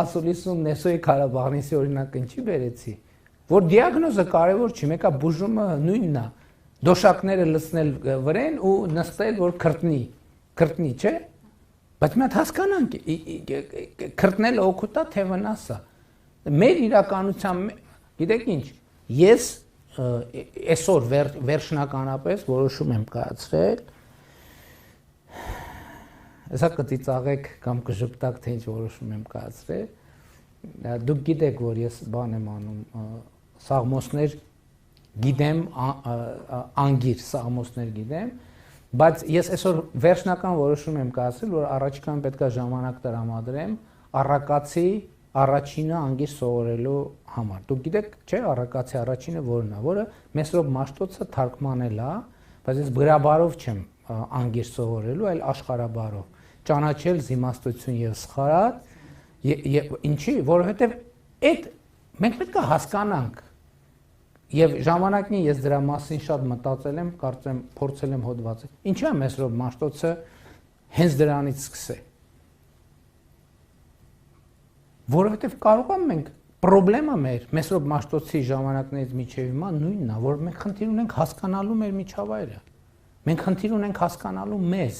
ասուլիսում Նեսոյի Ղարաբաղնիսի օրինակը ինչի բերեցի, որ դիագնոզը կարևոր չի, մեկը բուժումը նույնն է, դոշակները լցնել վրեն ու նստել, որ քրտնի, չէ, բայց մենք հասկանանք, քրտնելը օգուտ է, թե վնաս է, մեր իրականության, գիտեք ինչ, ես այսօր վերջնականապես որոշում եմ կայացրել, Հեսա կծիծաղեք կամ կժպտակ, թե ինչ որոշում եմ կայացրել, դուք գիտեք, որ ես բան եմ անում, սաղմոսներ գիտեմ, անգիր սաղմոսներ գիտեմ, բայց ես այսօր վերջնական որոշում եմ կայացրել, որ առաջիկան պետք է ժամանակ տրամադրեմ առակացի առաջինը անգիր սովորելու համար։ Դուք գիտեք, չէ, առակացի առաջինը որն է, որը Մեսրոպ Մաշտոցը թարգմանել է, բայց ես գրաբարով չեմ անգիր սովորելու, այլ աշխարհաբարով։ Ճանաչել զիմաստություն եւ սխարատ, ինչի, որովհետեւ այդ մենք պետք է հասկանանք եւ ժամանակին ես դրա մասին շատ մտածել եմ, կարծեմ փորձել եմ հոդվածը։ Ինչու է Մեսրոպ Մաշտոցը հենց դրանից սկսել։ Որովհետեւ կարող եմ մենք պրոբլեմը մեր Մեսրոպ Մաշտոցի ժամանակներից մինչեւ հիմա նույնն է, որ մենք խնդիր ունենք հասկանալու մեր միջավայրը։ Մենք խնդիր ունենք հասկանալու մեզ։